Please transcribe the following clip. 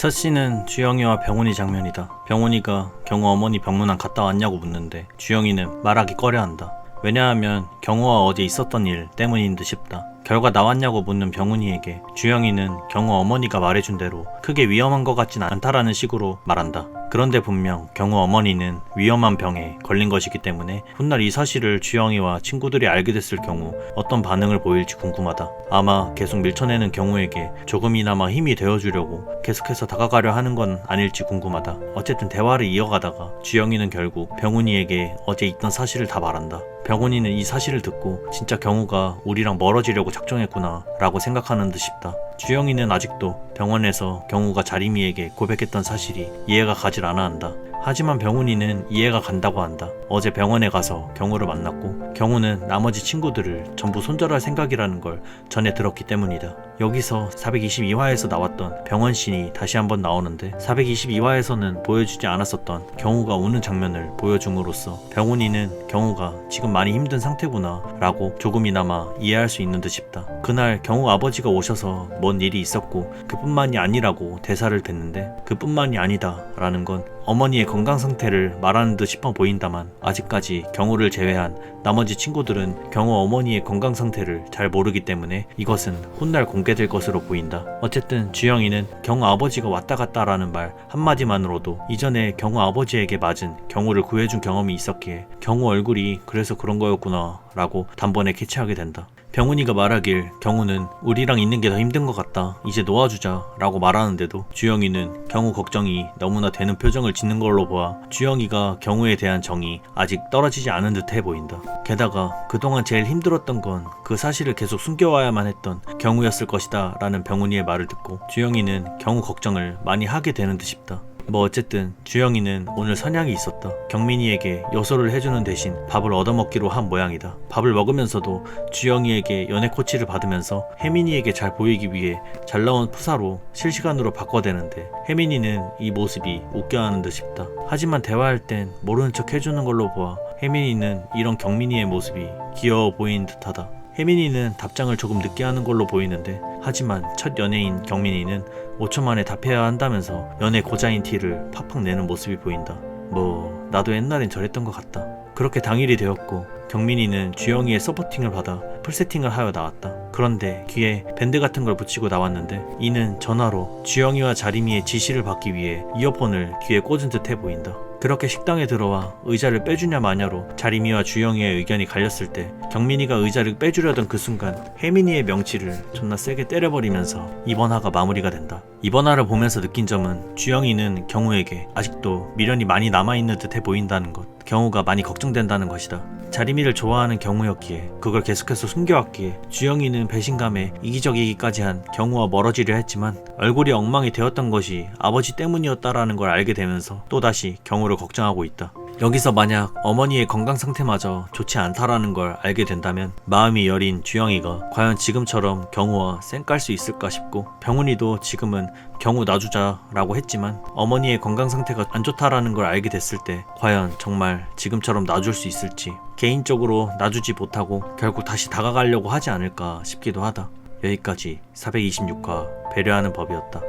첫 씬은 주영이와 병훈이 장면이다. 병훈이가 경우 어머니 병문안 갔다 왔냐고 묻는데 주영이는 말하기 꺼려한다. 왜냐하면 경우와 어제 있었던 일 때문인 듯 싶다. 결과 나왔냐고 묻는 병훈이에게 주영이는 경우 어머니가 말해준 대로 크게 위험한 것 같진 않다라는 식으로 말한다. 그런데 분명 경우 어머니는 위험한 병에 걸린 것이기 때문에 훗날 이 사실을 주영이와 친구들이 알게 됐을 경우 어떤 반응을 보일지 궁금하다. 아마 계속 밀쳐내는 경우에게 조금이나마 힘이 되어주려고 계속해서 다가가려 하는 건 아닐지 궁금하다. 어쨌든 대화를 이어가다가 주영이는 결국 병훈이에게 어제 있던 사실을 다 말한다. 병훈이는 이 사실을 듣고 진짜 경우가 우리랑 멀어지려고 작정했구나 라고 생각하는 듯 싶다. 주영이는 아직도 병원에서 경우가 자림이에게 고백했던 사실이 이해가 가질 않아 한다. 하지만 병훈이는 이해가 간다고 한다. 어제 병원에 가서 경우를 만났고 경우는 나머지 친구들을 전부 손절할 생각이라는 걸 전에 들었기 때문이다. 여기서 422화에서 나왔던 병원씬이 다시 한번 나오는데 422화에서는 보여주지 않았었던 경우가 우는 장면을 보여줌으로써 병훈이는 경우가 지금 많이 힘든 상태구나 라고 조금이나마 이해할 수 있는 듯 싶다. 그날 경우 아버지가 오셔서 뭔 일이 있었고 그뿐만이 아니라고 대사를 댔는데 그뿐만이 아니다 라는 건 어머니의 건강 상태를 말하는 듯 싶어 보인다만 아직까지 경우를 제외한 나머지 친구들은 경우 어머니의 건강 상태를 잘 모르기 때문에 이것은 훗날 공개될 것으로 보인다. 어쨌든 주영이는 경우 아버지가 왔다 갔다라는 말 한마디만으로도 이전에 경우 아버지에게 맞은 경우를 구해준 경험이 있었기에 경우 얼굴이 그래서 그런 거였구나 라고 단번에 캐치하게 된다. 병훈이가 말하길 경우는 우리랑 있는 게 더 힘든 것 같다. 이제 놓아주자 라고 말하는데도 주영이는 경우 걱정이 너무나 되는 표정을 짓는 걸로 보아 주영이가 경우에 대한 정이 아직 떨어지지 않은 듯해 보인다. 게다가 그동안 제일 힘들었던 건 그 사실을 계속 숨겨와야만 했던 경우였을 것이다 라는 병훈이의 말을 듣고 주영이는 경우 걱정을 많이 하게 되는 듯 싶다. 뭐 어쨌든 주영이는 오늘 선약이 있었다. 경민이에게 요소를 해주는 대신 밥을 얻어먹기로 한 모양이다. 밥을 먹으면서도 주영이에게 연애 코치를 받으면서 혜민이에게 잘 보이기 위해 잘 나온 푸사로 실시간으로 바꿔대는데 혜민이는 이 모습이 웃겨하는 듯 싶다. 하지만 대화할 땐 모르는 척 해주는 걸로 보아 혜민이는 이런 경민이의 모습이 귀여워 보이는 듯하다. 혜민이는 답장을 조금 늦게 하는 걸로 보이는데 하지만 첫 연애인 경민이는 5초 만에 답해야 한다면서 연애 고자인 티를 팍팍 내는 모습이 보인다. 뭐 나도 옛날엔 저랬던 것 같다. 그렇게 당일이 되었고 경민이는 주영이의 서포팅을 받아 풀세팅을 하여 나왔다. 그런데 귀에 밴드 같은 걸 붙이고 나왔는데 이는 전화로 주영이와 자림이의 지시를 받기 위해 이어폰을 귀에 꽂은 듯해 보인다. 그렇게 식당에 들어와 의자를 빼주냐 마냐로 자림이와 주영이의 의견이 갈렸을 때 경민이가 의자를 빼주려던 그 순간 혜민이의 명치를 존나 세게 때려버리면서 이번 화가 마무리가 된다. 이번 화를 보면서 느낀 점은 주영이는 경우에게 아직도 미련이 많이 남아있는 듯해 보인다는 것, 경우가 많이 걱정된다는 것이다. 자림이를 좋아하는 경우였기에 그걸 계속해서 숨겨왔기에 주영이는 배신감에 이기적이기까지 한 경우와 멀어지려 했지만 얼굴이 엉망이 되었던 것이 아버지 때문이었다라는 걸 알게 되면서 또다시 경우를 걱정하고 있다. 여기서 만약 어머니의 건강 상태마저 좋지 않다라는 걸 알게 된다면 마음이 여린 주영이가 과연 지금처럼 경우와 쌩 깔 수 있을까 싶고 병훈이도 지금은 경우 놔주자 라고 했지만 어머니의 건강 상태가 안 좋다라는 걸 알게 됐을 때 과연 정말 지금처럼 놔줄 수 있을지 개인적으로 놔주지 못하고 결국 다시 다가가려고 하지 않을까 싶기도 하다. 여기까지 426화 배려하는 법이었다.